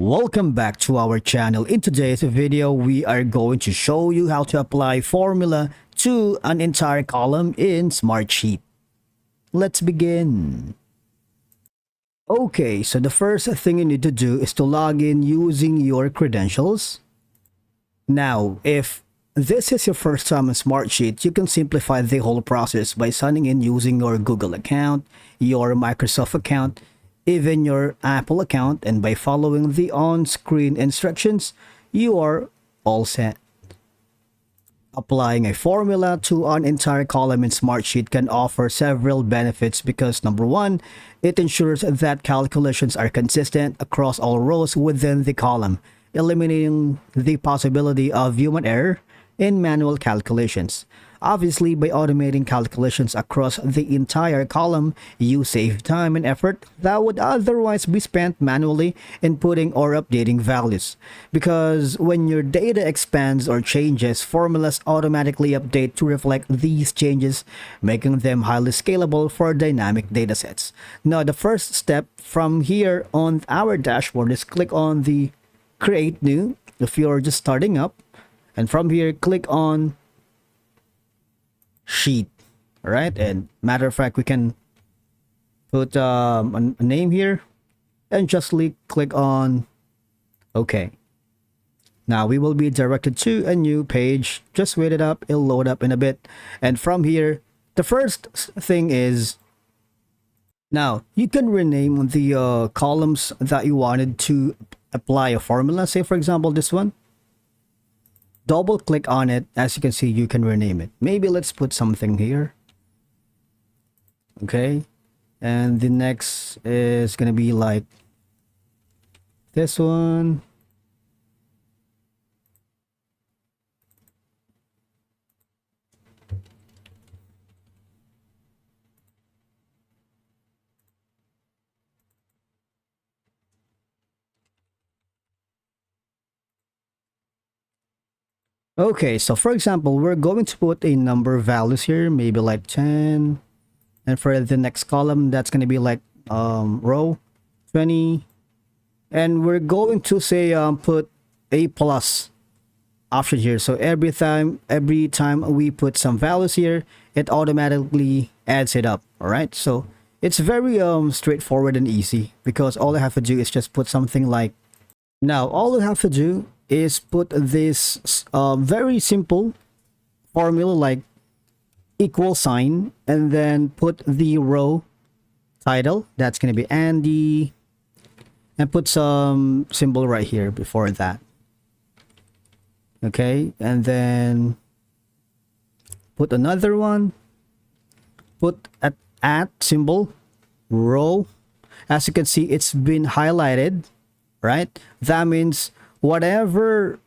Welcome back to our channel. In today's video, we are going to show you how to apply formula to an entire column in Smartsheet. Let's begin. Okay, so the first thing you need to do is to log in using your credentials. Now, if this is your first time in Smartsheet, you can simplify the whole process by signing in using your Google account, your Microsoft account, even your Apple account, and by following the on-screen instructions, you are all set. Applying a formula to an entire column in Smartsheet can offer several benefits because number one, it ensures that calculations are consistent across all rows within the column, eliminating the possibility of human error in manual calculations. Obviously, by automating calculations across the entire column, you save time and effort that would otherwise be spent manually inputting or updating values. Because when your data expands or changes, formulas automatically update to reflect these changes, making them highly scalable for dynamic datasets. Now, the first step from here on our dashboard is click on the Create New if you're just starting up. And from here, click on Sheet. All right, and matter of fact, we can put a name here and just click on OK. Now we will be directed to a new page. Just wait it up, it'll load up in a bit. And from here, the first thing is, now you can rename the columns that you wanted to apply a formula. Say for example this one. Double click on it. As you can see, you can rename it. Maybe let's put something here. Okay, and the next is gonna be like this one. Okay, so for example, we're going to put a number of values here, maybe like 10. And for the next column, that's going to be like row 20. And we're going to say put a plus option here. So every time we put some values here, it automatically adds it up. All right, so it's very straightforward and easy because all I have to do is just put something like, now all I have to do is put this very simple formula like equal sign and then put the row title, that's going to be Andy, and put some symbol right here before that. Okay, and then put another one, put at symbol row. As you can see, it's been highlighted, right? That means whatever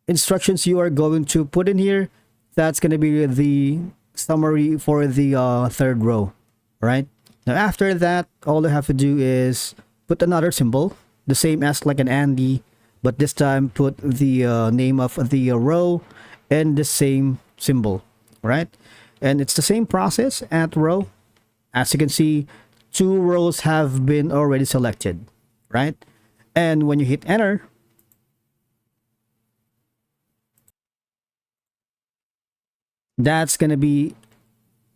instructions you are going to put in here, that's going to be the summary for the third row, right? Now after that, all you have to do is put another symbol, the same as like an Andy, but this time put the name of the row and the same symbol, right? And it's the same process at row. As you can see, 2 rows have been already selected, right? And when you hit enter, that's going to be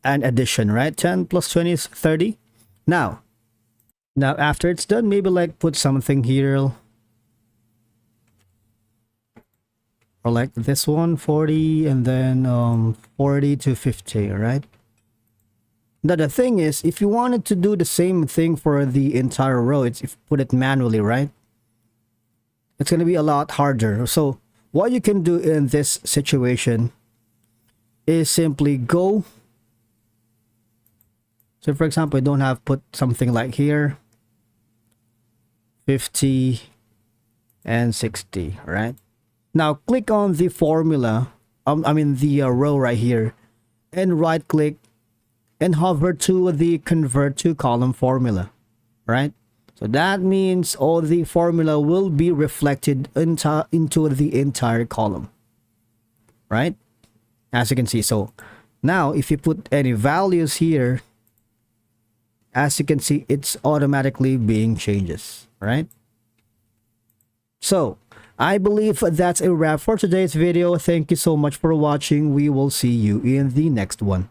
an addition, right? 10 plus 20 is 30. Now after it's done, maybe like put something here. Or like this one, 40, and then 40 to 50, right? Now the thing is, if you wanted to do the same thing for the entire row, it's if you put it manually, right? It's going to be a lot harder. So what you can do in this situation is simply go. So for example, I don't have put something like here 50 and 60, right? Now click on the formula, the row right here, and right click and hover to the convert to column formula, right? So that means all the formula will be reflected into the entire column, right? As you can see. So now if you put any values here, as you can see, it's automatically being changes, right? So, I believe that's a wrap for today's video. Thank you so much for watching. We will see you in the next one.